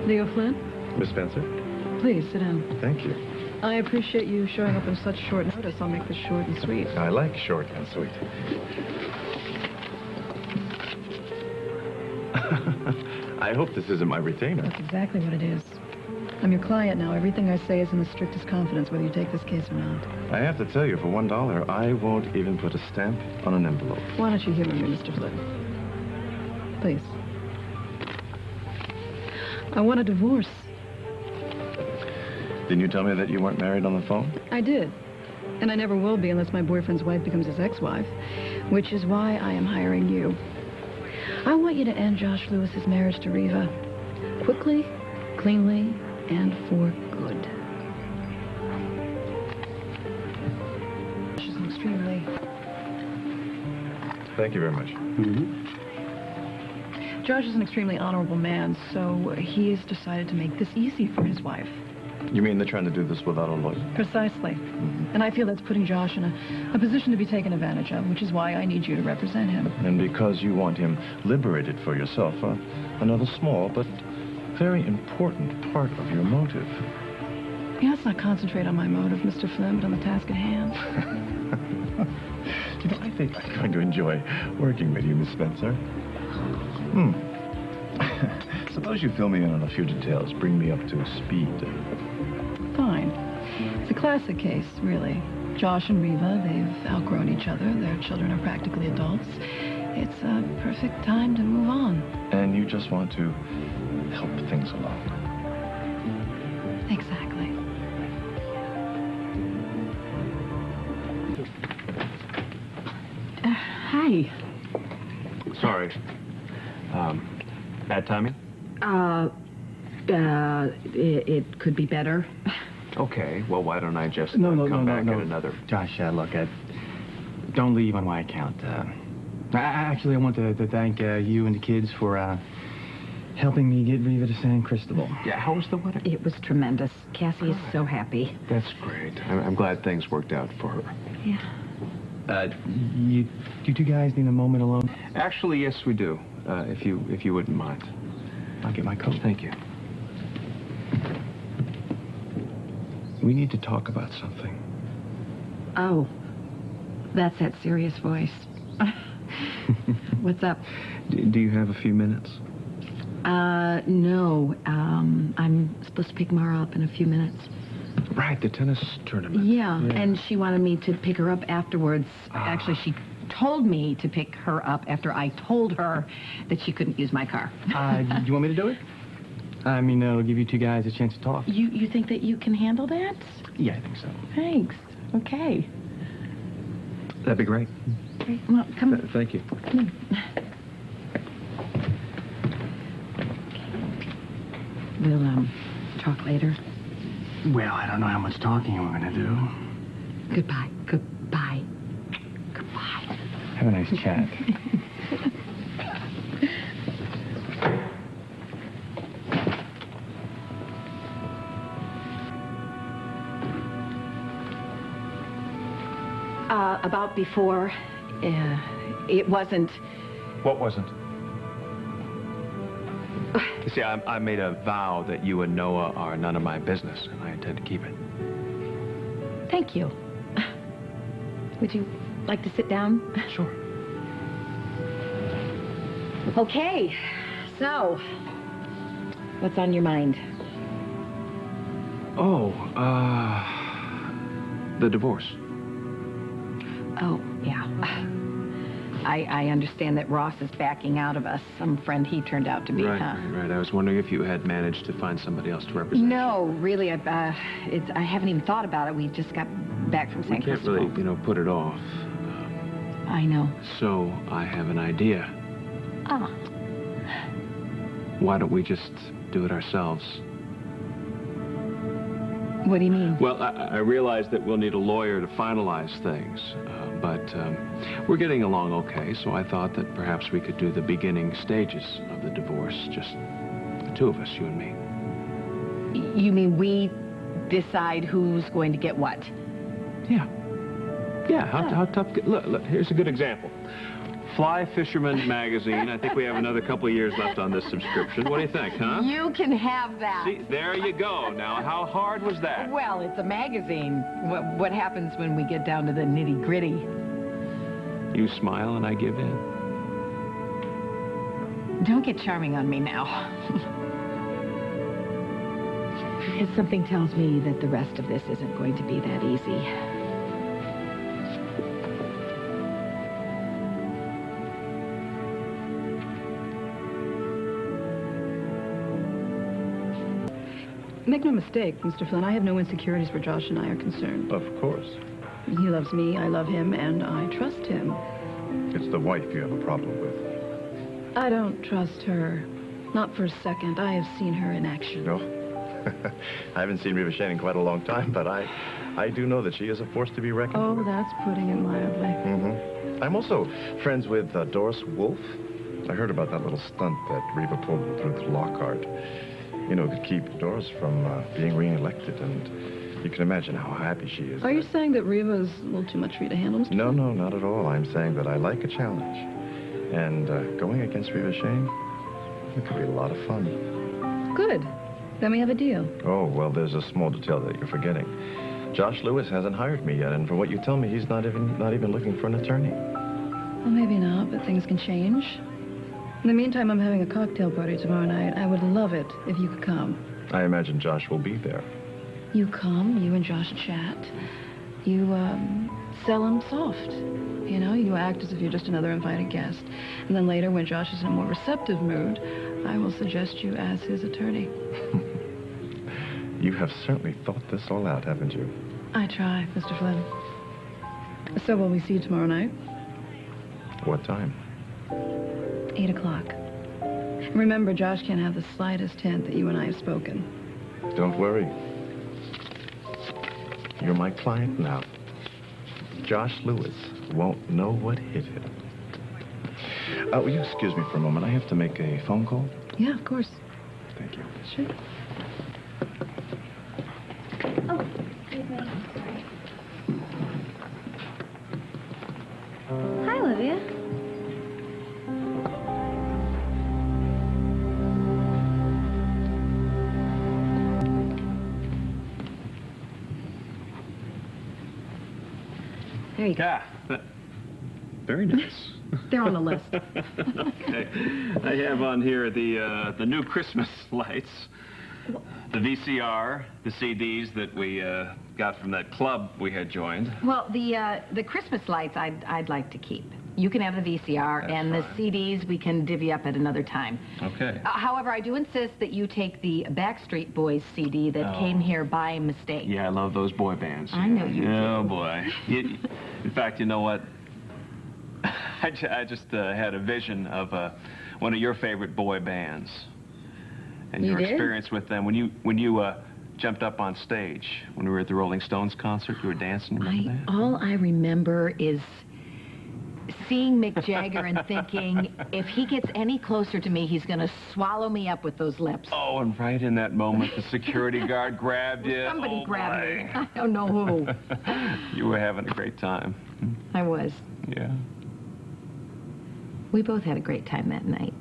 Leo Flynn? Miss Spencer? Please, sit down. Thank you. I appreciate you showing up on such short notice. I'll make this short and sweet. I like short and sweet. I hope this isn't my retainer. That's exactly what it is. I'm your client now. Everything I say is in the strictest confidence, whether you take this case or not. I have to tell you, for $1, I won't even put a stamp on an envelope. Why don't you humor me, Mr. Flynn? Please. I want a divorce. Didn't you tell me that you weren't married on the phone? I did. And I never will be unless my boyfriend's wife becomes his ex-wife, which is why I am hiring you. I want you to end Josh Lewis's marriage to Reva. Quickly, cleanly, and for good. She's extremely... Thank you very much. Josh is an extremely honorable man, so he has decided to make this easy for his wife. You mean they're trying to do this without a lawyer? Precisely. And I feel that's putting Josh in a position to be taken advantage of, which is why I need you to represent him. And because you want him liberated for yourself, another small but very important part of your motive. Yeah, let's not concentrate on my motive, Mr. Flynn, but on the task at hand. You know, I think I'm going to enjoy working with you, Miss Spencer. Suppose you fill me in on a few details, bring me up to speed. Fine. It's a classic case, really. Josh and Reva, they've outgrown each other. Their children are practically adults. It's a perfect time to move on. And you just want to help things along. Exactly. Hi. Sorry. Bad timing? It could be better. Okay, well, why don't I just come back at another... Josh, look, don't leave on my account. Actually, I want to thank you and the kids for helping me get Reva to San Cristobal. Yeah, how was the wedding? It was tremendous. Cassie is so happy. That's great. I'm glad things worked out for her. Yeah. You two guys need a moment alone? Actually, yes, we do. If you wouldn't mind. I'll get my coat. Thank you. We need to talk about something. Oh, that's that serious voice. What's up? Do you have a few minutes? No. I'm supposed to pick Marah up in a few minutes. Right, the tennis tournament. Yeah, and she wanted me to pick her up afterwards. Actually, she told me to pick her up after I told her that she couldn't use my car. Do you want me to do it? I mean, it'll give you two guys a chance to talk. You think that you can handle that? Yeah, I think so. Thanks. Okay. That'd be great. Okay. Well, come. Thank you. Come on. We'll, talk later. Well, I don't know how much talking we're gonna do. Goodbye. Goodbye. Goodbye. Have a nice chat. About before, it wasn't... What wasn't? You see, I made a vow that you and Noah are none of my business, and I intend to keep it. Thank you. Would you like to sit down? Sure. Okay, so, what's on your mind? Oh, the divorce. Oh, yeah. I understand that Ross is backing out of us. Some friend he turned out to be, Right. I was wondering if you had managed to find somebody else to represent. No, really, I haven't even thought about it. We just got back from San Cristobal. We can't really, put it off. I know. So, I have an idea. Ah. Why don't we just do it ourselves? What do you mean? Well, I realize that we'll need a lawyer to finalize things, but we're getting along okay, so I thought that perhaps we could do the beginning stages of the divorce, just the two of us, you and me. You mean we decide who's going to get what? Yeah. Yeah, how tough... Look, here's a good example. Fly Fisherman magazine. I think we have another couple of years left on this subscription. What do you think, huh? You can have that. See, there you go. Now, how hard was that? Well, it's a magazine. What happens when we get down to the nitty-gritty? You smile and I give in. Don't get charming on me now. Because something tells me that the rest of this isn't going to be that easy. Make no mistake, Mr. Flynn, I have no insecurities where Josh and I are concerned. Of course. He loves me, I love him, and I trust him. It's the wife you have a problem with. I don't trust her. Not for a second. I have seen her in action. No? I haven't seen Reva Shane in quite a long time, but I do know that she is a force to be reckoned Oh, with. that's putting it mildly. Mm-hmm. I'm also friends with Doris Wolfe. I heard about that little stunt that Reva pulled with Ruth Lockhart. You know, to keep Doris from being re-elected, and you can imagine how happy she is. Are you saying that Reva is a little too much for you to handle, Mr. No, Flynn? no, not at all. I'm saying that I like a challenge. And going against Reva Shane, it could be a lot of fun. Good. Then we have a deal. Oh, well, there's a small detail that you're forgetting. Josh Lewis hasn't hired me yet, and from what you tell me, he's not even looking for an attorney. Well, maybe not, but things can change. In the meantime, I'm having a cocktail party tomorrow night. I would love it if you could come. I imagine Josh will be there. You come, you and Josh chat. You, sell him soft. You know, you act as if you're just another invited guest. And then later, when Josh is in a more receptive mood, I will suggest you as his attorney. You have certainly thought this all out, haven't you? I try, Mr. Flynn. So will we see you tomorrow night? What time? 8 o'clock. Remember, Josh can't have the slightest hint that you and I have spoken. Don't worry. You're my client now. Josh Lewis won't know what hit him. Will you excuse me for a moment? I have to make a phone call. Yeah, of course. Thank you. Sure. Oh, excuse me. Sorry. Hi, Olivia. There you go. Yeah. Very nice. They're on the list. Okay. I have on here the new Christmas lights, the VCR, the CDs that we got from that club we had joined. Well, the Christmas lights I'd like to keep. You can have the VCR, That's and the fine. CDs we can divvy up at another time. Okay. However, I do insist that you take the Backstreet Boys CD that Oh. came here by mistake. Yeah, I love those boy bands. I know you Oh, do. boy. In fact, you know what? I just had a vision of one of your favorite boy bands. And You your did? experience with them. When you jumped up on stage, when we were at the Rolling Stones concert, you were dancing, remember that? All I remember is seeing Mick Jagger and thinking, if he gets any closer to me, he's going to swallow me up with those lips. Oh, and right in that moment, the security guard grabbed you. Somebody Oh, grabbed boy. me. I don't know who. You were having a great time. I was. Yeah. We both had a great time that night.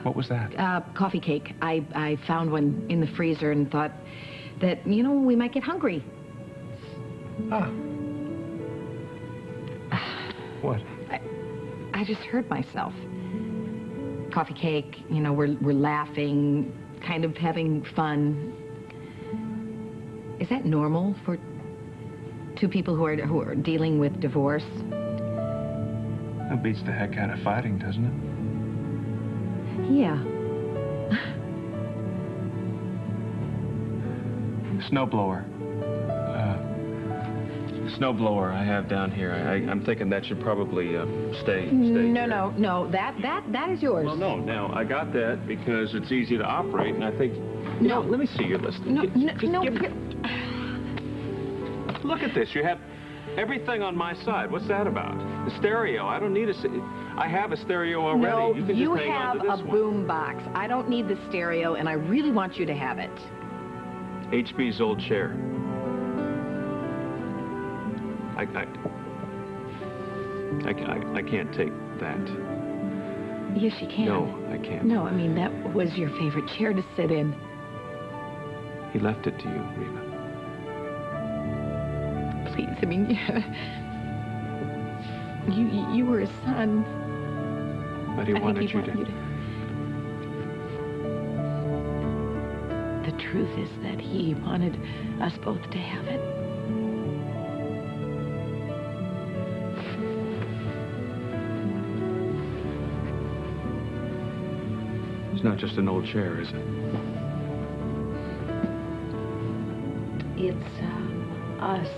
What was that? Coffee cake. I found one in the freezer and thought that, you know, we might get hungry. Ah. What? I just heard myself. Coffee cake, you know, we're laughing, kind of having fun. Is that normal for two people who are dealing with divorce? That beats the heck out of fighting, doesn't it? Yeah. Snowblower. Snowblower I have down here. I'm thinking that should probably stay here. No. That is yours. Well, no. Now, I got that because it's easy to operate, and I think... You know, let me see your list. No. Look at this. You have everything on my side. What's that about? The stereo. I don't need I have a stereo already. No, you can you just hang on have to a this one. boom box. I don't need the stereo, and I really want you to have it. HB's old chair. I can't take that. Yes, you can. No, I can't. No, I mean, that was your favorite chair to sit in. He left it to you, Reva. Please, I mean, you were his son. But he wanted you to... The truth is that he wanted us both to have it. It's not just an old chair, is it? It's us.